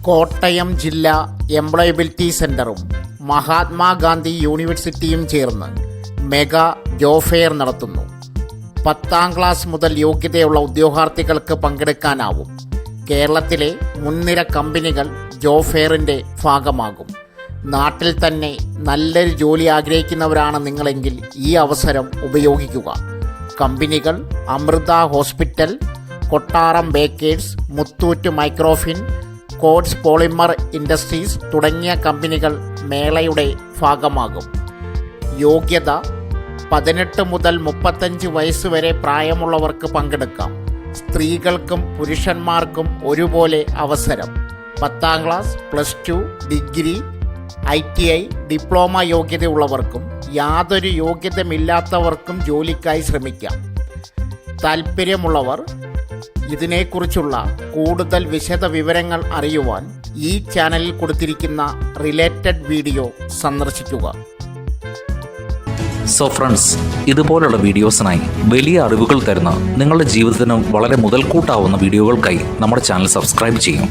കോട്ടയം ജില്ലാ എംപ്ലോയബിലിറ്റി സെൻ്ററും മഹാത്മാഗാന്ധി യൂണിവേഴ്സിറ്റിയും ചേർന്ന് മെഗാ ജോബ് ഫെയർ നടത്തുന്നു. 10ാം ക്ലാസ് മുതൽ യോഗ്യതയുള്ള ഉദ്യോഗാർത്ഥികൾക്ക് പങ്കെടുക്കാനാവും. കേരളത്തിലെ മുൻനിര കമ്പനികൾ ജോബ് ഫെയറിൻ്റെ ഭാഗമാകും. നാട്ടിൽ തന്നെ നല്ലൊരു ജോലി ആഗ്രഹിക്കുന്നവരാണ് നിങ്ങളെങ്കിൽ ഈ അവസരം ഉപയോഗിക്കുക. കമ്പനികൾ Amrita hospital, Kottaram bakers, Muthoot microfin, കോഡ്സ് പോളിമർ ഇൻഡസ്ട്രീസ് തുടങ്ങിയ കമ്പനികൾ മേളയുടെ ഭാഗമാകും. യോഗ്യത 18 മുതൽ 35 വയസ്സ് വരെ പ്രായമുള്ളവർക്ക് പങ്കെടുക്കാം. സ്ത്രീകൾക്കും പുരുഷന്മാർക്കും ഒരുപോലെ അവസരം. 10ാം ക്ലാസ്, +2, ഡിഗ്രി, ITI, ഡിപ്ലോമ യോഗ്യതയുള്ളവർക്കും യാതൊരു യോഗ്യതയില്ലാത്തവർക്കും ജോലിക്കായി ശ്രമിക്കാം. താൽപ്പര്യമുള്ളവർ ഇതിനെക്കുറിച്ചുള്ള കൂടുതൽ വിശദ വിവരങ്ങൾ അറിയുവാൻ ഈ ചാനലിൽ കൊടുത്തിരിക്കുന്ന റിലേറ്റഡ് വീഡിയോ സന്ദർശിക്കുക. സോ ഫ്രണ്ട്സ്, ഇതുപോലുള്ള വീഡിയോസിനായി വലിയ അറിവുകൾ തരുന്ന നിങ്ങളുടെ ജീവിതത്തിന് വളരെ മുതൽക്കൂട്ടാവുന്ന വീഡിയോകൾക്കായി നമ്മുടെ ചാനൽ സബ്സ്ക്രൈബ് ചെയ്യും.